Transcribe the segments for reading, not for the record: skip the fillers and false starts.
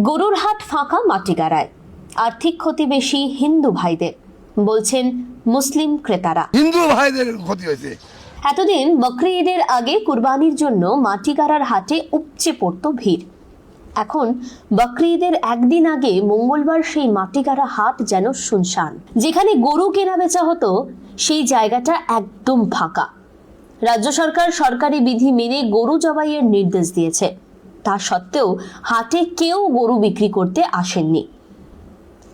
গরুর হাট ফাঁকা মাটিগাড়ায়, আর্থিক ক্ষতি বেশি হিন্দু ভাইদের, বলছেন মুসলিম ক্রেতারা। হিন্দু ভাইদের ক্ষতি হয়েছে। এতদিন বকরি ঈদের আগে কুরবানির জন্য মাটিগাড়ার হাটে উপচে পড়ত ভিড়। এখন বকরি ঈদের একদিন আগে মঙ্গলবার সেই মাটিগাড়া হাট যেন শুনশান। যেখানে গরু কেনা বেচা হতো সেই জায়গাটা একদম ফাঁকা। রাজ্য সরকার সরকারি বিধি মেনে গরু জবাইয়ের নির্দেশ দিয়েছে, তা সত্ত্বেও হাটে কেউ গরু বিক্রি করতে আসেননি।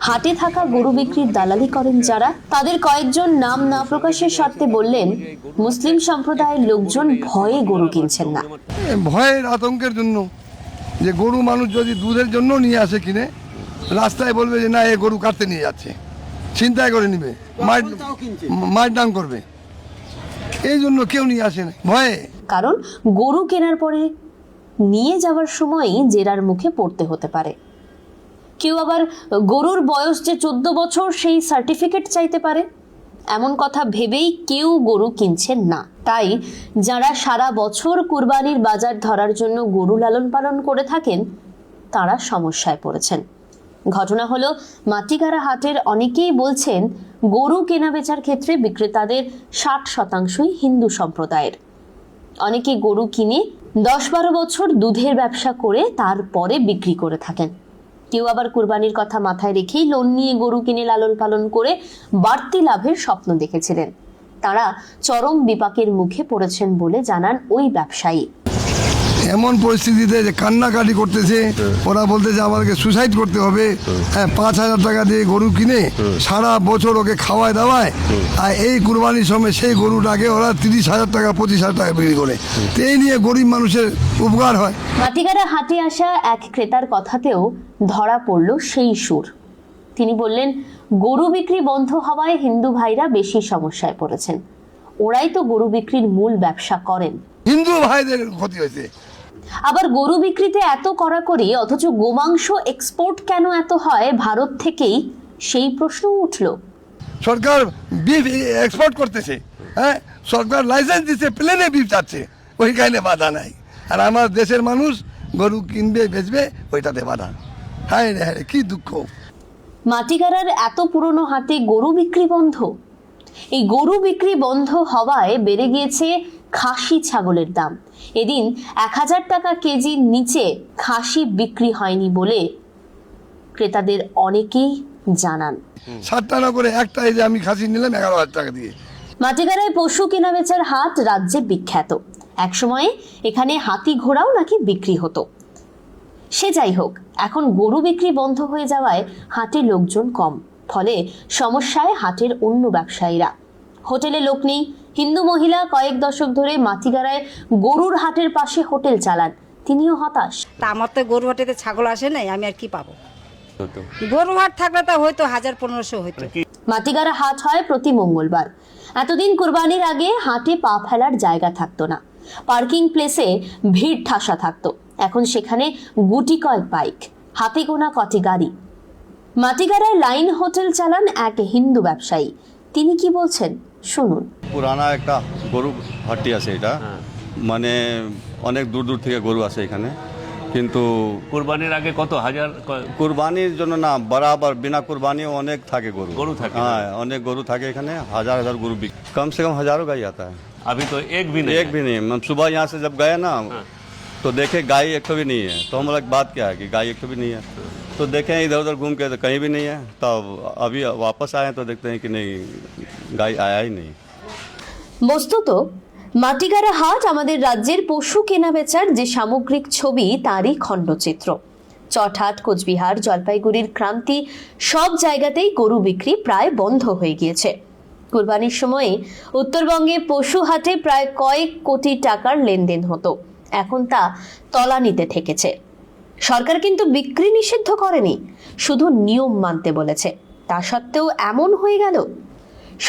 হাটে থাকা গরু বিক্রির দালালি করেন যারা, তাদের কয়েকজন নাম না প্রকাশের শর্তে বললেন মুসলিম সম্প্রদায়ের লোকজন ভয়ে গরু কিনছেন না। ভয়ের আতঙ্কের জন্য, যে গরু মানুষ যদি দুধের জন্য নিয়ে আসে কিনে, রাস্তায় বলবে যে না এ গরু কাটতে নিয়ে যাচ্ছে, চিন্তায় করে নিবে, মারডাউন করবে, এই জন্য কেউ নিয়ে আসে না ভয়ে। কারণ গরু কেনার পরে নিয়ে যাওয়ার সময়ই জেরার মুখে পড়তে হতে পারে। কেউ আবার গরুর বয়স যে 14 বছর সেই সার্টিফিকেট চাইতে পারে। এমন কথা ভেবেই কেউ গরু কিনছেন না। তাই যারা সারা বছর কুরবানির বাজার ধরার জন্য গরু লালন পালন করে থাকেন তারা সমস্যায় পড়েছেন। ঘটনা হলো মাটিগাড়া হাটের অনেকেই বলছেন গরু কেনা বেচার ক্ষেত্রে বিক্রেতাদের 60% হিন্দু সম্প্রদায়ের। অনেকে গরু কিনে 10-12 বছর দুধের ব্যবসা করে তারপরে বিক্রি করে থাকেন। কেউ আবার কুরবানির কথা মাথায় রেখেই লোন নিয়ে গরু কিনে লালন পালন করে বাড়তি লাভের স্বপ্ন দেখেছিলেন। তারা চরম বিপাকের মুখে পড়েছেন বলে জানান ওই ব্যবসায়ী। এমন পরিস্থিতিতে যে কান্নাকাটি করতেছে, ওরা বলতেছে আমাদেরকে সুসাইড করতে হবে। 5,000 টাকা দিয়ে গরু কিনে সারা বছর ওকে খাওয়ায় দাওয়ায়, আর এই কুরবানির সময় সেই গরুটাকে ওরা 30,000 টাকা 25,000 টাকা বিক্রি করে। এই নিয়ে গরিব মানুষের উপকার হয়। মাটিগাড়া হাটে আসা এক ক্রেতার কথাতেও ধরা পড়ল সেই সুর। তিনি বললেন গরু বিক্রি বন্ধ হওয়ায় হিন্দু ভাইরা বেশি সমস্যায় পড়েছেন। ওরাই তো গরু বিক্রির মূল ব্যবসা করেন। হিন্দু ভাইদের ক্ষতি হয়েছে। আবার গরু বিক্রিতে এত কড়াকড়ি, অথচ গোমাংস এক্সপোর্ট কেন এত হয় ভারত থেকেই, সেই প্রশ্ন উঠল। সরকার বিফ এক্সপোর্ট করতেছে, সরকার লাইসেন্স দিচ্ছে, প্লেনে বিফ যাচ্ছে, ওইখানে বাধা নাই। আর আমার দেশের মানুষ গরু কিনবে বেচবে, ওইটাতে বাধা। হায় রে হায়, কি দুঃখ। মাটিগাড়ার এত পুরনো হাটে গরু বিক্রি বন্ধ। এই গরু বিক্রি বন্ধ হওয়ায় বেড়ে গিয়েছে খাসি ছাগলের দাম। এদিন 1,000 টাকা কেজির নিচে খাসি বিক্রি হয়নি বলে ক্রেতাদের অনেকেই জানান। 60 টাকা করে একটা, এই যে আমি খাসি নিলাম 11,000 টাকা দিয়ে। মাটিগাড়ায় পশু কেনা বেচার হাট রাজ্যে বিখ্যাত। একসময়ে এখানে হাতি ঘোড়াও নাকি বিক্রি হতো। সে যাই হোক, এখন গরু বিক্রি বন্ধ হয়ে যাওয়ায় হাটে লোকজন কম, ফলে সমস্যায় হাটের অন্য ব্যবসায়ীরা। হোটেলে লোক নেই। হিন্দু মহিলা কয়েক দশক ধরে মাটিগাড়ায় গরুর হাটের পাশে হোটেল চালান, তিনিও হতাশ। তা আমার তো গরু হাটেতে ছাগল আসে নাই, আমি আর কি পাবো? গরু হাট থাকলে তো হয়তো 1,000-1,500 হইতো। মাটিগাড়া হাট হয় প্রতি মঙ্গলবার। এতদিন কুরবানির আগে হাটে পা ফেলার জায়গা থাকতো না। পার্কিং প্লেসে ভিড় ঠাসা থাকতো। এখন সেখানে গুটি কয়েক বাইক, হাতে গোনা কটি গাড়ি। মাটিগাড়ায় লাইন হোটেল চালান এক হিন্দু ব্যবসায়ী। তিনি কি বলছেন শুনুন। পুরানা একটা গরু হাট্টি আছে এটা, মানে অনেক দূর দূর থেকে গরু আসে এখানে। কিন্তু কুরবানির আগে কত হাজার? কুরবানির জন্য না, বরাবর বিনা কুরবানিও অনেক থাকে গরু থাকে। হ্যাঁ, অনেক গরু থাকে এখানে, হাজার হাজার गरु कम से कम हजारों गाय आता है। अभी तो एक भी नहीं। हम सुबह यहाँ से जब गए ना, तो देखे गाय एक तो भी नहीं है। तो हम लोग बात क्या है कि गाय एक तो भी नहीं है। तो देखें इधर उधर घूम के, तो कहीं भी नहीं है। तब अभी वापस आए तो देखते हैं कि नहीं, गाय आया ही नहीं। বস্তুত মাটিগাড়া হাট আমাদের রাজ্যের পশু কেনা বেচার যে সামগ্রিক ছবি তারই খণ্ডচিত্র। চটহাট, কোচবিহার, জলপাইগুড়ির ক্রান্তি সব জায়গাতেই গরু বিক্রি প্রায় বন্ধ হয়ে গিয়েছে। কুরবানির সময়ে উত্তরবঙ্গে পশু হাটে প্রায় কয়েক কোটি টাকার লেনদেন হতো, এখন তা তলানিতে ঠেকেছে। সরকার কিন্তু বিক্রি নিষিদ্ধ করেনি, শুধু নিয়ম মানতে বলেছে। তা সত্ত্বেও এমন হয়ে গেল।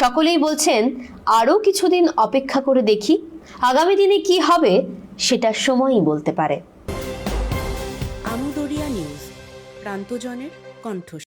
সকলেই বলছেন আরো কিছুদিন অপেক্ষা করে দেখি, আগামী দিনে কি হবে সেটা সময়ই বলতে পারে। আমদরিয়া নিউজ, প্রান্তজনের কণ্ঠ।